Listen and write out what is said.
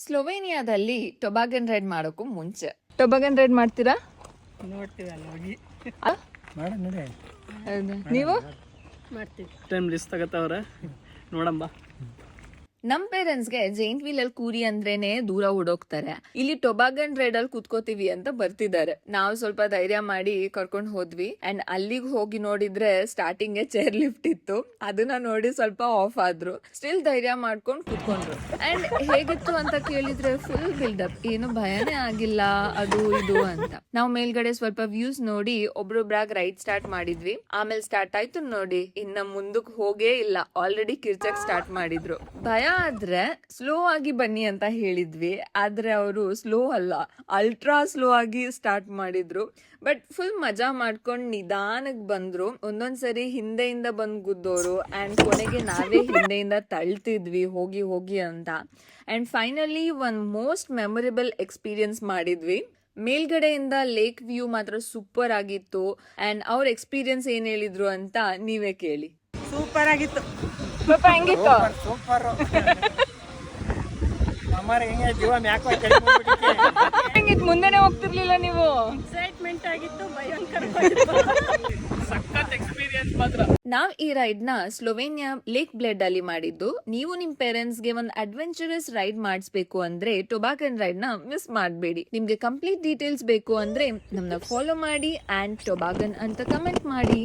ಸ್ಲೋವೇನಿಯಾದಲ್ಲಿ ಟೊಬಾಗನ್ ride ಮಾಡೋಕ್ಕೂ ಮುಂಚೆ ಟೊಬಾಗನ್ ride ಮಾಡ್ತೀರಾ? ನೋಡ್ತೀವಲ್ಲ ಹೋಗಿ ಆ? ಮಾಡ ನೋಡಿ ಹೌದಾ? ನೀವು ಮಾಡ್ತೀವಿ. ಟೈಮ್ ರಿಸ್ಕ್ ತಗತ್ತವ್ರೆ ನೋಡಂಬ. ನಮ್ ಪೇರೆಂಟ್ಸ್ಗೆ ಜೈಂಟ್ ವೀಲ್ ಅಲ್ಲಿ ಕೂರಿ ಅಂದ್ರೇನೆ ದೂರ ಓಡೋಗ್ತಾರೆ. ಇಲ್ಲಿ ಟೊಬಾಗನ್ ರೈಡ್ ಅಲ್ಲಿ ಕೂತ್ಕೋತೀವಿ ಅಂತ ಬರ್ತಿದ್ದಾರೆ. ನಾವು ಸ್ವಲ್ಪ ಧೈರ್ಯ ಮಾಡಿ ಕರ್ಕೊಂಡ್ ಹೋದ್ವಿ ಅಂಡ್ ಅಲ್ಲಿಗೆ ಹೋಗಿ ನೋಡಿದ್ರೆ ಸ್ಟಾರ್ಟಿಂಗ್ ಚೇರ್ ಲಿಫ್ಟ್ ಇತ್ತು. ಅದನ್ನ ನೋಡಿ ಸ್ವಲ್ಪ ಆಫ್ ಆದ್ರು. ಸ್ಟಿಲ್ ಧೈರ್ಯ ಮಾಡ್ಕೊಂಡು ಕೂತ್ಕೊಂಡ್ರು. ಅಂಡ್ ಹೇಗಿತ್ತು ಅಂತ ಕೇಳಿದ್ರೆ ಫುಲ್ ಬಿಲ್ಡಪ್, ಏನು ಭಯನೇ ಆಗಿಲ್ಲ ಅದು ಇದು ಅಂತ. ನಾವು ಮೇಲ್ಗಡೆ ಸ್ವಲ್ಪ ವ್ಯೂಸ್ ನೋಡಿ ಒಬ್ರೊಬ್ರಾಗ್ ರೈಡ್ ಸ್ಟಾರ್ಟ್ ಮಾಡಿದ್ವಿ. ಆಮೇಲೆ ಸ್ಟಾರ್ಟ್ ಆಯ್ತು ನೋಡಿ, ಇನ್ನ ಮುಂದಕ್ಕೆ ಹೋಗೇ ಇಲ್ಲ, ಆಲ್ರೆಡಿ ಕಿರ್ಚಕ್ ಸ್ಟಾರ್ಟ್ ಮಾಡಿದ್ರು. ಭಯ ಆದ್ರೆ ಸ್ಲೋ ಆಗಿ ಬನ್ನಿ ಅಂತ ಹೇಳಿದ್ವಿ, ಆದ್ರೆ ಅವರು ಸ್ಲೋ ಅಲ್ಲ, ಅಲ್ಟ್ರಾ ಸ್ಲೋ ಆಗಿ ಸ್ಟಾರ್ಟ್ ಮಾಡಿದ್ರು. ಬಟ್ ಫುಲ್ ಮಜಾ ಮಾಡ್ಕೊಂಡ್ ನಿಧಾನಕ್ ಬಂದ್ರು. ಒಂದೊಂದ್ಸರಿ ಹಿಂದೆಯಿಂದ ಬಂದ್ ಗುದ್ದೋರು ಅಂಡ್ ಕೊನೆಗೆ ನಾವೇ ಹಿಂದೆಯಿಂದ ತಳ್ತಿದ್ವಿ ಹೋಗಿ ಹೋಗಿ ಅಂತ. ಅಂಡ್ ಫೈನಲಿ ಒಂದ್ ಮೋಸ್ಟ್ ಮೆಮೊರೇಬಲ್ ಎಕ್ಸ್ಪೀರಿಯನ್ಸ್ ಮಾಡಿದ್ವಿ. ಮೇಲ್ಗಡೆಯಿಂದ ಲೇಕ್ ವ್ಯೂ ಮಾತ್ರ ಸೂಪರ್ ಆಗಿತ್ತು ಅಂಡ್ ಅವ್ರ ಎಕ್ಸ್ಪೀರಿಯನ್ಸ್ ಏನ್ ಹೇಳಿದ್ರು ಅಂತ ನೀವೇ ಕೇಳಿ. ಸೂಪರ್ ಆಗಿತ್ತು. ಪಾಪ ಹೆಂಗಿತ್ತು? ಸೂಪರ್ ಅಮ್ಮಾರ ಹೆಂಗೆ ಜೀವ ಮ್ಯಾಕ್ ಹೆಂಗಿತ್ತು? ಮುಂದೆನೆ ಹೋಗ್ತಿರ್ಲಿಲ್ಲ ನೀವು? ಎಕ್ಸೈಟ್ಮೆಂಟ್ ಆಗಿತ್ತು, ಭಯಂಕರ ಸಖತ್ ಎಕ್ಸ್ಪೀರಿಯನ್ಸ್ ಮಾತ್ರ. ನಾವ್ ಈ ರೈಡ್ ನ ಸ್ಲೋವೇನಿಯಾ ಲೇಕ್ ಬ್ಲೆಡ್ ಅಲ್ಲಿ ಮಾಡಿದ್ದು. ನೀವು ನಿಮ್ ಪೇರೆಂಟ್ಸ್ ಗೆ ಒಂದು ಅಡ್ವೆಂಚರಸ್ ರೈಡ್ ಮಾಡಿಸ್ಬೇಕು ಅಂದ್ರೆ ಟೊಬಾಗನ್ ರೈಡ್ ನ ಮಿಸ್ ಮಾಡಬೇಡಿ. ನಿಮ್ಗೆ ಕಂಪ್ಲೀಟ್ ಡೀಟೇಲ್ಸ್ ಬೇಕು ಅಂದ್ರೆ ನಮ್ನ ಫಾಲೋ ಮಾಡಿ ಅಂಡ್ ಟೊಬಾಗನ್ ಅಂತ ಕಮೆಂಟ್ ಮಾಡಿ.